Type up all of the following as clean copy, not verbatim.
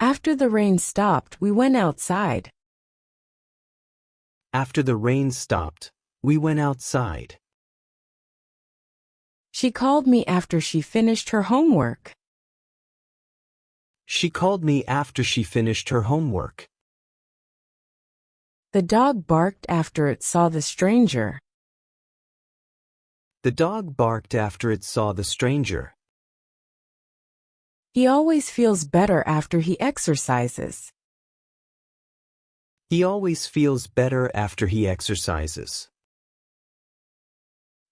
After the rain stopped, we went outside. After the rain stopped, we went outside. She called me after she finished her homework. She called me after she finished her homework. The dog barked after it saw the stranger. The dog barked after it saw the stranger. He always feels better after he exercises. He always feels better after he exercises.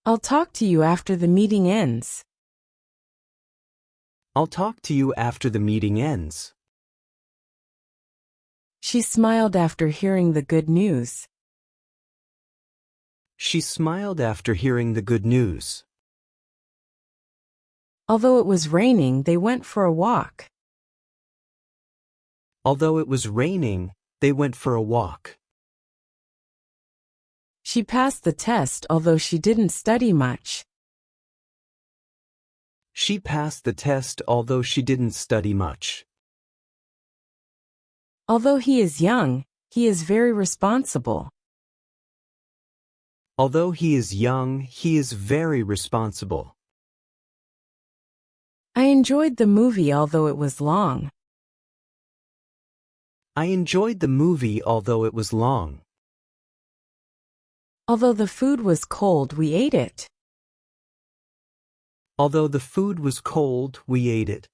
I'll talk to you after the meeting ends. I'll talk to you after the meeting ends. She smiled after hearing the good news. She smiled after hearing the good news. Although it was raining, they went for a walk. Although it was raining, they went for a walk. She passed the test although she didn't study much. She passed the test although she didn't study much. Although he is young, he is very responsible. Although he is young, he is very responsible. I enjoyed the movie although it was long. I enjoyed the movie although it was long. Although the food was cold, we ate it. Although the food was cold, we ate it.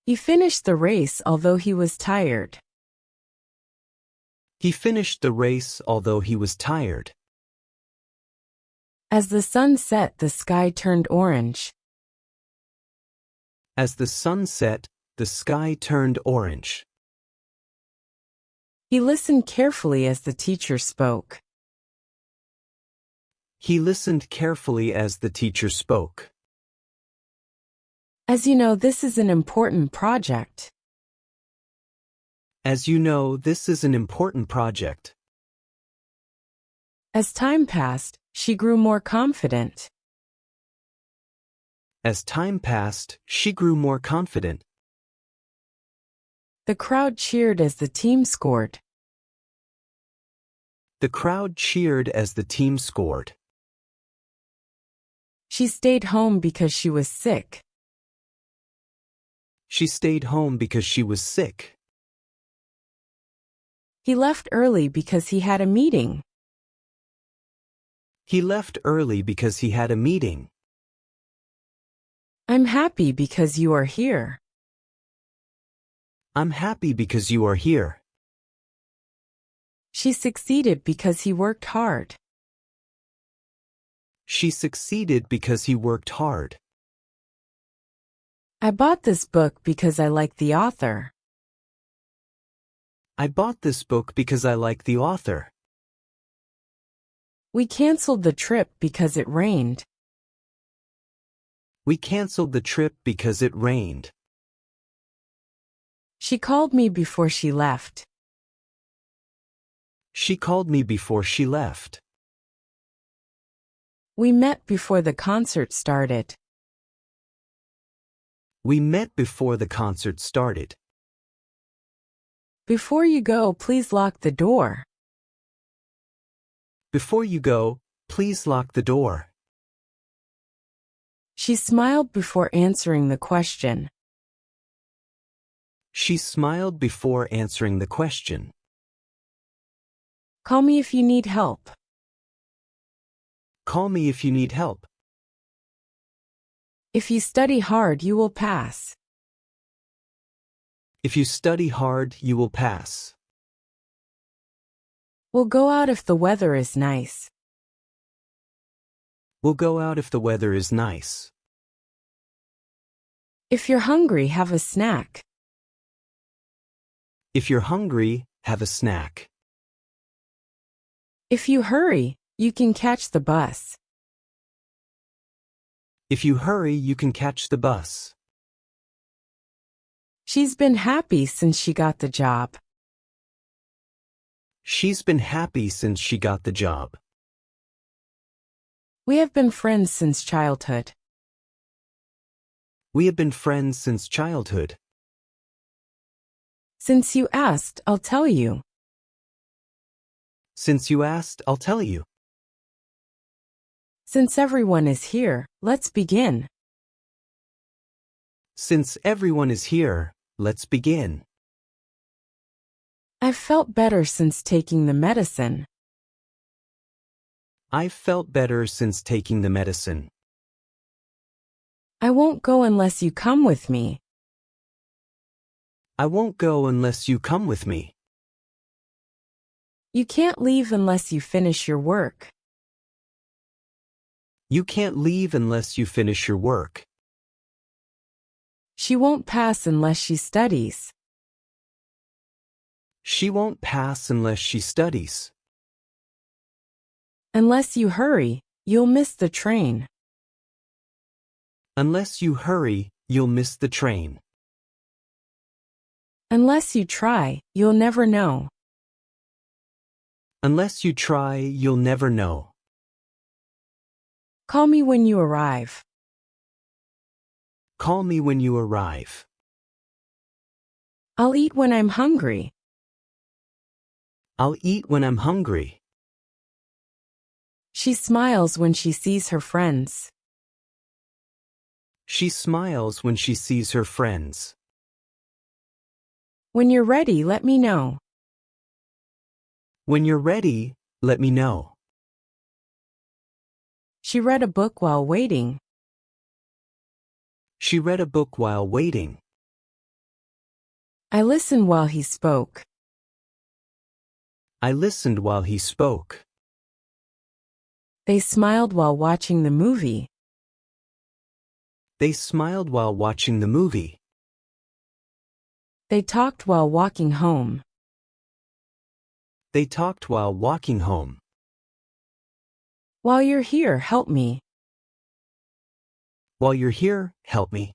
He finished the race although he was tired. He finished the race although he was tired. As the sun set, the sky turned orange. As the sun set, the sky turned orange. He listened carefully as the teacher spoke. He listened carefully as the teacher spoke. As you know, this is an important project. As you know, this is an important project. As time passed, she grew more confident. As time passed, she grew more confident. The crowd cheered as the team scored. The crowd cheered as the team scored. She stayed home because she was sick. She stayed home because she was sick. He left early because he had a meeting. He left early because he had a meeting. I'm happy because you are here. I'm happy because you are here. She succeeded because he worked hard. She succeeded because he worked hard. I bought this book because I like the author. I bought this book because I like the author. We canceled the trip because it rained. We canceled the trip because it rained. She called me before she left. She called me before she left. We met before the concert started. We met before the concert started. Before you go, please lock the door. Before you go, please lock the door. She smiled before answering the question. She smiled before answering the question. Call me if you need help. Call me if you need help. If you study hard, you will pass. If you study hard, you will pass. We'll go out if the weather is nice. We'll go out if the weather is nice. If you're hungry, have a snack. If you're hungry, have a snack. If you hurry, you can catch the bus. If you hurry, you can catch the bus. She's been happy since she got the job. She's been happy since she got the job. We have been friends since childhood. We have been friends since childhood. Since you asked, I'll tell you. Since you asked, I'll tell you. Since everyone is here, let's begin. Since everyone is here, let's begin. I've felt better since taking the medicine. I've felt better since taking the medicine. I won't go unless you come with me. I won't go unless you come with me. You can't leave unless you finish your work. You can't leave unless you finish your work. She won't pass unless she studies. She won't pass unless she studies. Unless you hurry, you'll miss the train. Unless you hurry, you'll miss the train. Unless you try, you'll never know. Unless you try, you'll never know. Call me when you arrive. Call me when you arrive. I'll eat when I'm hungry. I'll eat when I'm hungry. She smiles when she sees her friends. She smiles when she sees her friends. When you're ready, let me know. When you're ready, let me know. She read a book while waiting. She read a book while waiting. I listened while he spoke. I listened while he spoke. They smiled while watching the movie. They smiled while watching the movie. They talked while walking home. They talked while walking home. While you're here, help me. While you're here, help me.